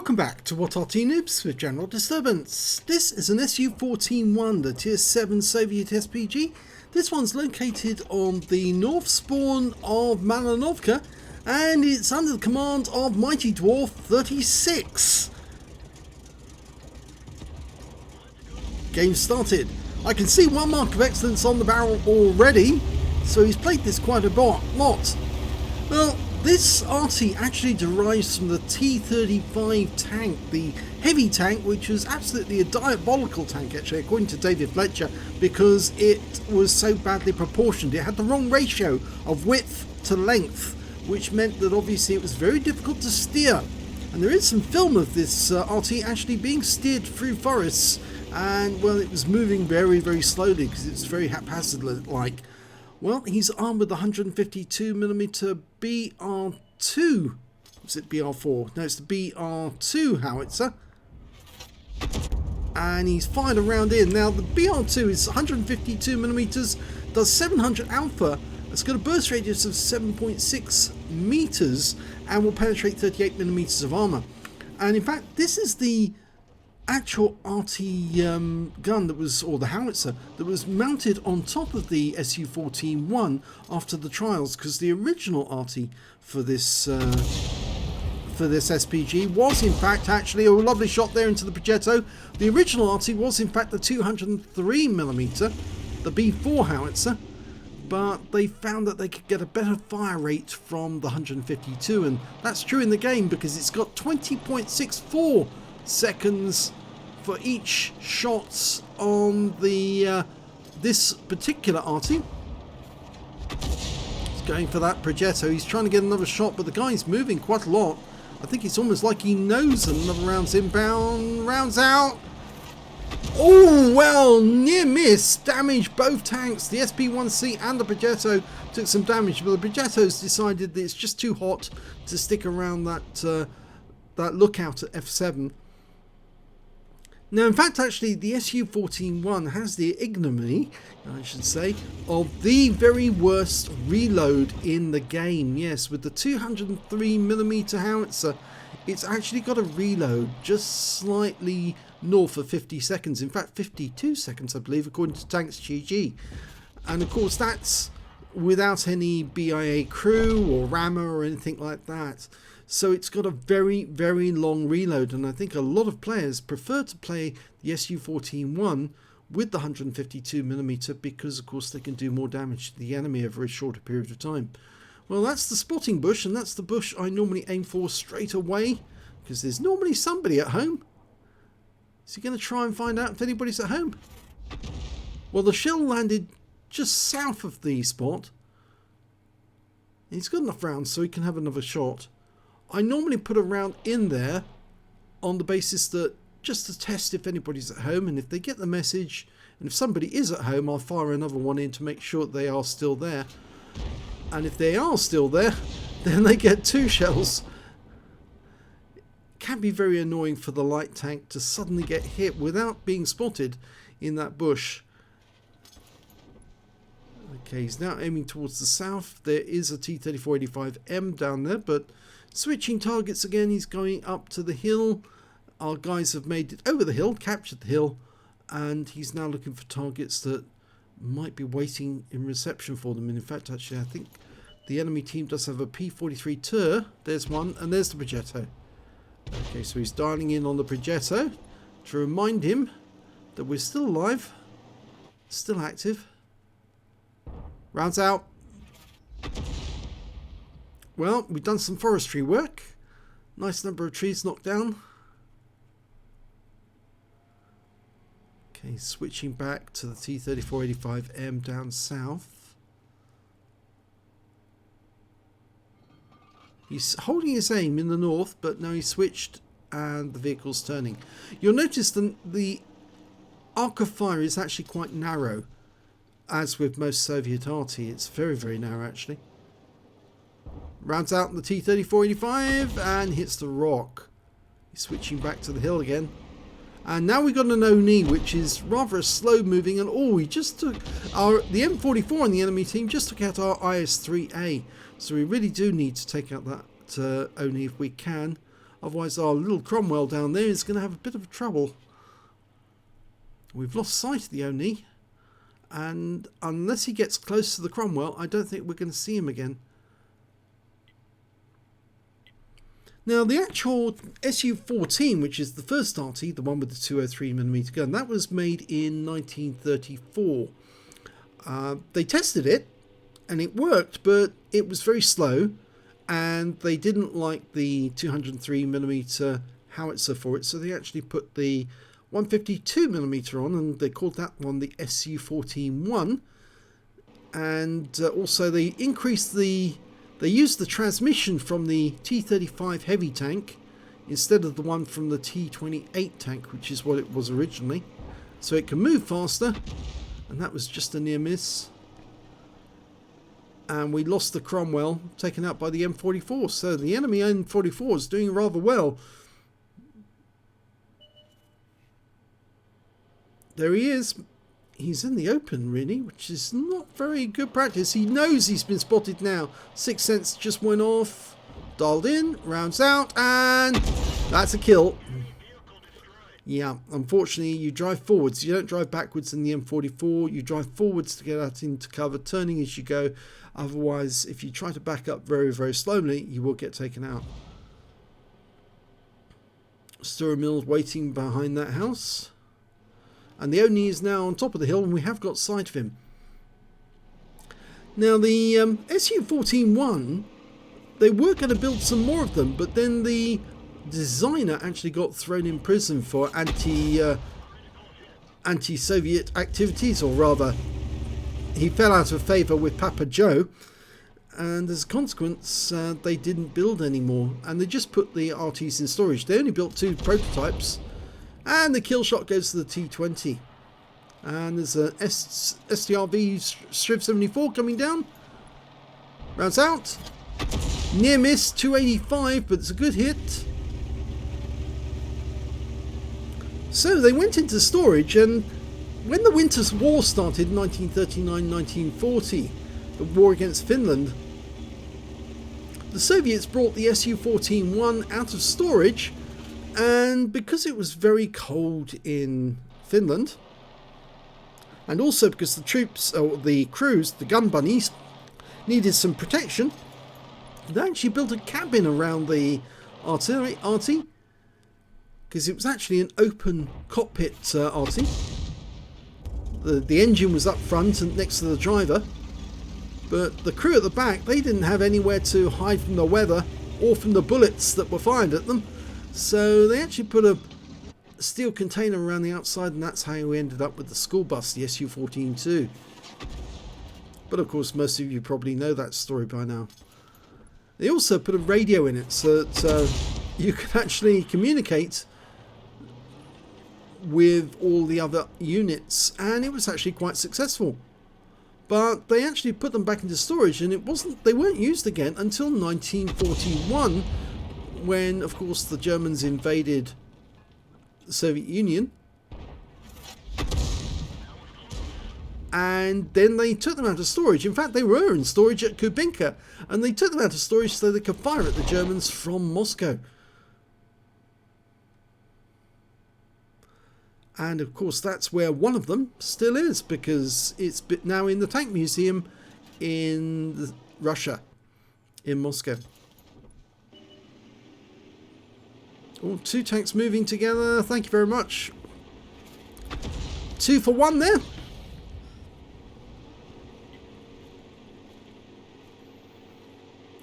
Welcome back to What Arty Noobs with General Disturbance. This is an SU-14-1, the Tier 7 Soviet SPG. This one's located on the north spawn of Malinovka, and it's under the command of Mighty Dwarf 36. Game started. I can see one mark of excellence on the barrel already, so he's played this quite a lot. Well, this Arty actually derives from the T-35 tank, the heavy tank, which was absolutely a diabolical tank actually, according to David Fletcher, because it was so badly proportioned. It had the wrong ratio of width to length, which meant that obviously it was very difficult to steer. And there is some film of this Arty actually being steered through forests, and well, it was moving very, very slowly because it's very haphazard-like. Well, he's armed with the 152mm BR2. Was it BR4? No, it's the BR2 howitzer. And he's fired a round in. Now, the BR2 is 152mm, does 700 alpha. It's got a burst radius of 7.6 meters and will penetrate 38mm of armor. And in fact, this is the actual Arty gun that was, or the howitzer, that was mounted on top of the SU-14-1 after the trials, because the original Arty for this SPG was in fact actually a lovely shot there into the Progetto. The original Arty was in fact the 203mm, the B4 howitzer, but they found that they could get a better fire rate from the 152, and that's true in the game because it's got 20.64 seconds for each shots on the this particular Arty. He's going for that Progetto. He's trying to get another shot, but the guy's moving quite a lot. I think it's almost like he knows them. Another round's inbound, rounds out. Oh, well, near miss. Damage both tanks. The SP-1C and the Progetto took some damage, but the Progetto's decided that it's just too hot to stick around that lookout at F7. Now, in fact, actually, the SU-14-1 has the ignominy, I should say, of the very worst reload in the game. Yes, with the 203mm howitzer, it's actually got a reload just slightly north of 50 seconds. In fact, 52 seconds, I believe, according to Tanks GG. And, of course, that's without any BIA crew or rammer or anything like that. So it's got a very, very long reload, and I think a lot of players prefer to play the SU-14-1 with the 152mm because, of course, they can do more damage to the enemy over a shorter period of time. Well, that's the spotting bush, and that's the bush I normally aim for straight away because there's normally somebody at home. Is he going to try and find out if anybody's at home? Well, the shell landed just south of the spot. He's got enough rounds so he can have another shot. I normally put a round in there on the basis that just to test if anybody's at home, and if they get the message and if somebody is at home, I'll fire another one in to make sure they are still there. And if they are still there, then they get 2 shells. It can be very annoying for the light tank to suddenly get hit without being spotted in that bush. Okay, he's now aiming towards the south. There is a T-34-85M down there, but switching targets again. He's going up to the hill. Our guys have made it over the hill, captured the hill, and he's now looking for targets that might be waiting in reception for them. And in fact, actually, I think the enemy team does have a P-43 Tur. There's one, and there's the Progetto. Okay, so he's dialing in on the Progetto to remind him that we're still alive, still active. Rounds out. Well, we've done some forestry work. Nice number of trees knocked down. Okay, switching back to the T-34-85M down south. He's holding his aim in the north, but now he's switched and the vehicle's turning. You'll notice that the arc of fire is actually quite narrow. As with most Soviet Arty, it's very, very narrow actually. Rounds out the T-34-85 and hits the rock. He's switching back to the hill again. And now we've got an Oni, which is rather slow moving. And oh, we just took the M44 on the enemy team just took out our IS-3A. So we really do need to take out that Oni if we can. Otherwise our little Cromwell down there is going to have a bit of trouble. We've lost sight of the Oni, and unless he gets close to the Cromwell, I don't think we're going to see him again. Now the actual SU-14, which is the first Arty, the one with the 203mm gun, that was made in 1934. They tested it and it worked, but it was very slow, and they didn't like the 203mm howitzer for it, so they actually put the 152mm on, and they called that one the SU-14-1. And also they increased they used the transmission from the T-35 heavy tank instead of the one from the T-28 tank, which is what it was originally, so it can move faster, and that was just a near miss. And we lost the Cromwell, taken out by the M44, so the enemy M44 is doing rather well. There he is. He's in the open, really, which is not very good practice. He knows he's been spotted now. Sixth sense just went off. Dialed in, rounds out, and that's a kill. Yeah, unfortunately, you drive forwards. You don't drive backwards in the M44. You drive forwards to get out into cover, turning as you go. Otherwise, if you try to back up very, very slowly, you will get taken out. Stirrer Mill's waiting behind that house. And the Oni is now on top of the hill, and we have got sight of him. Now the SU-14-1, they were going to build some more of them, but then the designer actually got thrown in prison for anti-Soviet activities, or rather, he fell out of favour with Papa Joe, and as a consequence, they didn't build anymore, and they just put the Artys in storage. They only built 2 prototypes. And the kill shot goes to the T20. And there's a STRV Striv 74 coming down. Rounds out. Near miss, 285, but it's a good hit. So they went into storage, and when the Winter War started in 1939-1940, the war against Finland, the Soviets brought the SU-14-1 out of storage. And because it was very cold in Finland, and also because the troops, or the crews, the gun bunnies, needed some protection, they actually built a cabin around the Arty, because it was actually an open cockpit Arty. The engine was up front and next to the driver, but the crew at the back, they didn't have anywhere to hide from the weather or from the bullets that were fired at them. So they actually put a steel container around the outside, and that's how we ended up with the school bus, the SU-14-2. But of course, most of you probably know that story by now. They also put a radio in it, so that you can actually communicate with all the other units, and it was actually quite successful. But they actually put them back into storage, and they weren't used again until 1941. When, of course, the Germans invaded the Soviet Union. And then they took them out of storage. In fact, they were in storage at Kubinka. And they took them out of storage so they could fire at the Germans from Moscow. And, of course, that's where one of them still is, because it's now in the Tank Museum in Russia, in Moscow. Oh, 2 tanks moving together. Thank you very much. 2 for 1 there.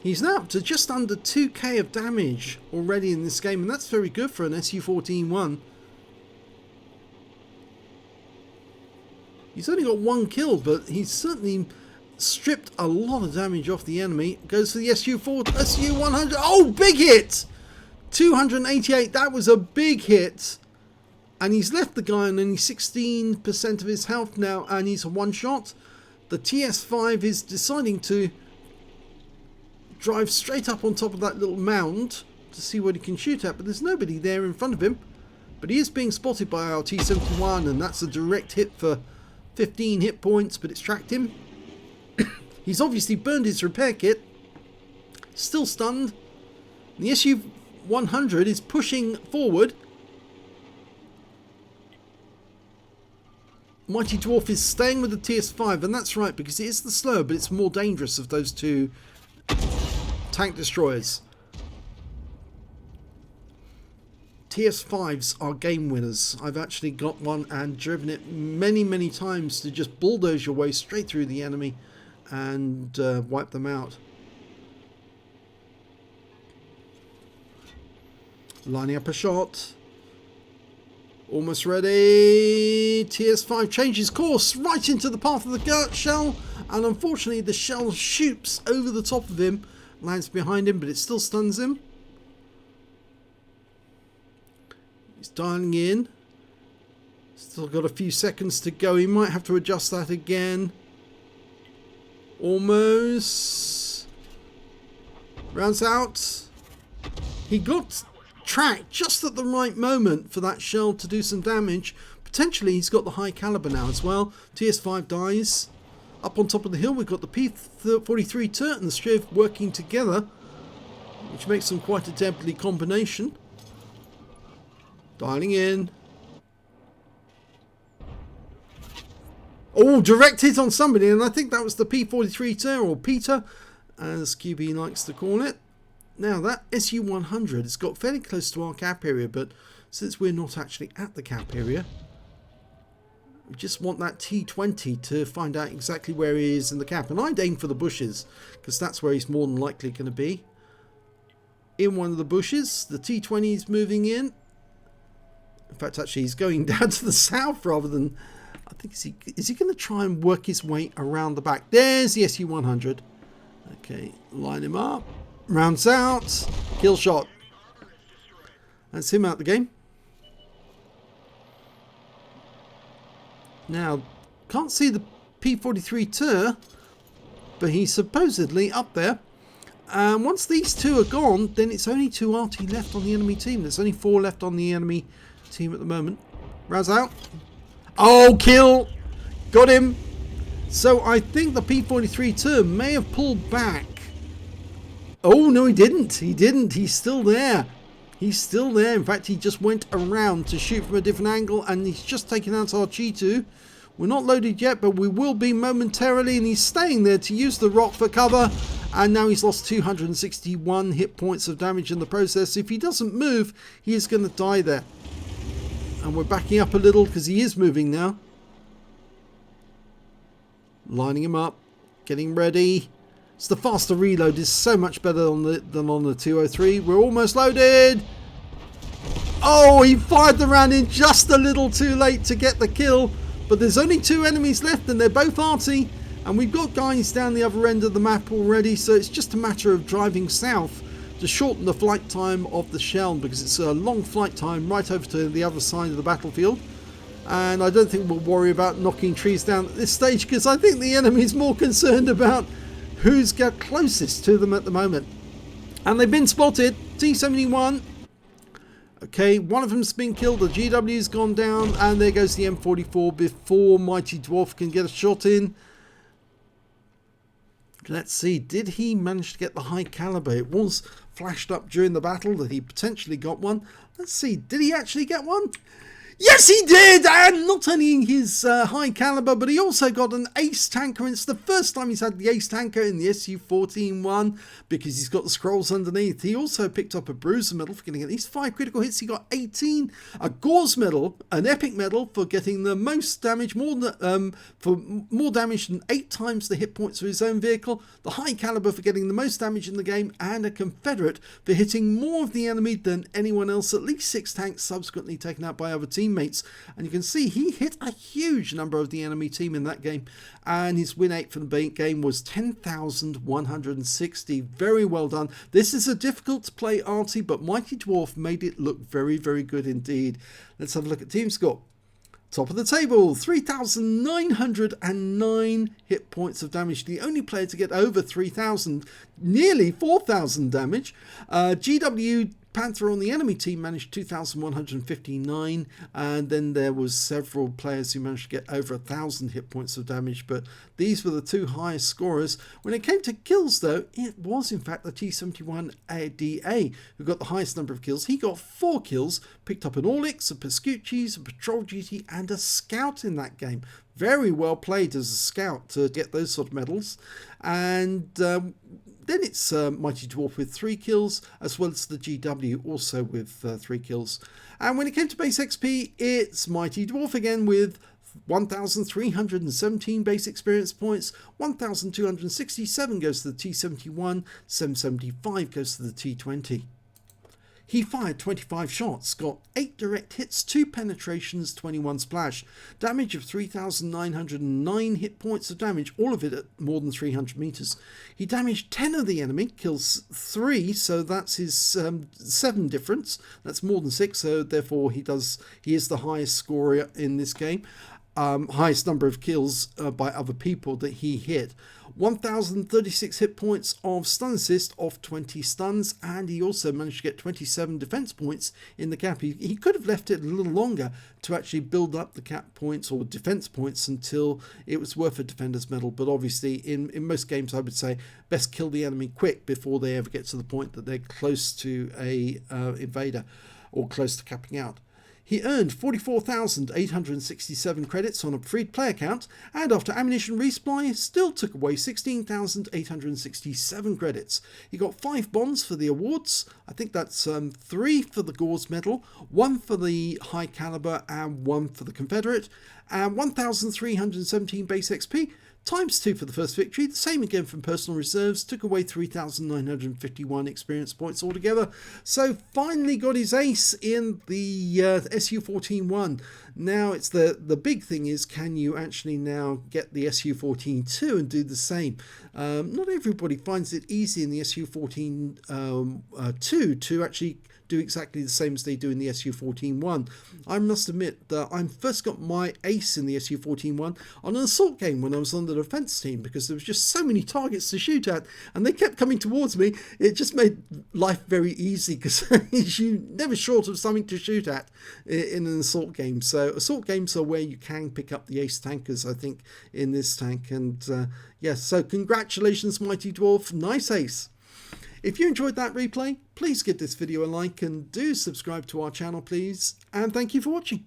He's now up to just under 2k of damage already in this game, and that's very good for an SU-14-1. He's only got 1 kill, but he's certainly stripped a lot of damage off the enemy. Goes for the SU-100. Oh, big hit! 288, that was a big hit, and he's left the guy on only 16% of his health now, and he's a one-shot. The TS5 is deciding to drive straight up on top of that little mound to see what he can shoot at, but there's nobody there in front of him. But he is being spotted by our T-71, and that's a direct hit for 15 hit points, but it's tracked him. He's obviously burned his repair kit, still stunned. The SU-100 is pushing forward. Mighty Dwarf is staying with the TS5, and that's right, because it is the slower, but it's more dangerous of those two tank destroyers. TS5s are game winners. I've actually got one and driven it many times to just bulldoze your way straight through the enemy and wipe them out. Lining up a shot. Almost ready. TS5 changes course right into the path of the shell, and unfortunately the shell shoots over the top of him, lands behind him, but it still stuns him. He's dialing in. Still got a few seconds to go. He might have to adjust that again. Almost. Rounds out. He got tracked just at the right moment for that shell to do some damage. Potentially he's got the high caliber now as well. TS5 dies. Up on top of the hill we've got the P-43 turret and the Striv working together, which makes them quite a deadly combination. Dialing in. Oh, direct hit on somebody, and I think that was the P-43 turret, or Peter, as QB likes to call it. Now that SU-100 has got fairly close to our cap area, but since we're not actually at the cap area, we just want that T-20 to find out exactly where he is in the cap. And I'd aim for the bushes, because that's where he's more than likely going to be. In one of the bushes, the T-20 is moving in. In fact, actually, he's going down to the south rather than... I think, is he going to try and work his way around the back? There's the SU-100. Okay, line him up. Rounds out. Kill shot. That's him out the game. Now, can't see the P-43 Tur, but he's supposedly up there. And once these two are gone, then it's only 2 Arty left on the enemy team. There's only 4 left on the enemy team at the moment. Rounds out. Oh, kill! Got him! So I think the P-43 Tur may have pulled back. Oh, no, he didn't. He didn't. He's still there. He's still there. In fact, he just went around to shoot from a different angle, and he's just taken out our G2. We're not loaded yet, but we will be momentarily, and he's staying there to use the rock for cover. And now he's lost 261 hit points of damage in the process. If he doesn't move, he is going to die there. And we're backing up a little because he is moving now. Lining him up. Getting ready. So the faster reload is so much better than on the 203. We're almost loaded. Oh, he fired the round in just a little too late to get the kill. But there's only 2 enemies left and they're both Arty. And we've got guys down the other end of the map already. So it's just a matter of driving south to shorten the flight time of the shell, because it's a long flight time right over to the other side of the battlefield. And I don't think we'll worry about knocking trees down at this stage, because I think the enemy's more concerned about who's got closest to them at the moment. And they've been spotted. T-71. Okay, one of them's been killed. The GW's gone down, and there goes the M44 before Mighty Dwarf can get a shot in. Let's see, did he manage to get the high caliber? It was flashed up during the battle that he potentially got one. Let's see, did he actually get one? Yes, he did! And not only his high caliber, but he also got an ace tanker. It's the first time he's had the ace tanker in the SU-14-1 because he's got the scrolls underneath. He also picked up a bruiser medal for getting at least 5 critical hits. He got 18. A Gore's medal, an epic medal for getting the most damage, more damage than 8 times the hit points of his own vehicle. The high caliber for getting the most damage in the game, and a Confederate for hitting more of the enemy than anyone else. At least 6 tanks subsequently taken out by other teams. And you can see he hit a huge number of the enemy team in that game, and his win rate for the game was 10,160. Very well done. This is a difficult to play Arty, but Mighty Dwarf made it look very good indeed. Let's have a look at team score. Top of the table, 3,909 hit points of damage. The only player to get over 3,000, nearly 4,000 damage. GW Panther on the enemy team managed 2,159, and then there was several players who managed to get over 1,000 hit points of damage, but these were the two highest scorers. When it came to kills though, it was in fact the T-71DA who got the highest number of kills. He got 4 kills, picked up an Orlix, a Pescucci's, a Patrol Duty and a Scout in that game. Very well played as a Scout to get those sort of medals. And then it's Mighty Dwarf with 3 kills, as well as the GW also with 3 kills. And when it came to base XP, it's Mighty Dwarf again with 1,317 base experience points, 1,267 goes to the T-71, 775 goes to the T-20. He fired 25 shots, got 8 direct hits, 2 penetrations, 21 splash, damage of 3,909 hit points of damage, all of it at more than 300 meters. He damaged 10 of the enemy, kills 3, so that's his 7 difference. That's more than 6, so therefore he is the highest scorer in this game. Highest number of kills by other people that he hit. 1,036 hit points of stun assist off 20 stuns, and he also managed to get 27 defense points in the cap. He could have left it a little longer to actually build up the cap points or defense points until it was worth a defender's medal, but obviously in most games I would say best kill the enemy quick before they ever get to the point that they're close to a invader or close to capping out. He earned 44,867 credits on a freed play account, and after ammunition resupply, still took away 16,867 credits. He got 5 bonds for the awards. I think that's 3 for the Gore's medal, 1 for the high caliber, and 1 for the Confederate, and 1,317 base XP. Times 2 for the first victory, the same again from personal reserves, took away 3,951 experience points altogether. So finally got his ace in the SU-14-1. Now it's the big thing is, can you actually now get the SU-14-2 and do the same? Not everybody finds it easy in the SU-14-2 to actually do exactly the same as they do in the SU-14-1. I must admit that I first got my ace in the SU-14-1 on an assault game when I was on the defense team, because there was just so many targets to shoot at and they kept coming towards me. It just made life very easy because you're never short of something to shoot at in an assault game. So assault games are where you can pick up the ace tankers, I think, in this tank. And yes, so congratulations, Mighty Dwarf, nice ace. If you enjoyed that replay, please give this video a like and do subscribe to our channel, please. And thank you for watching.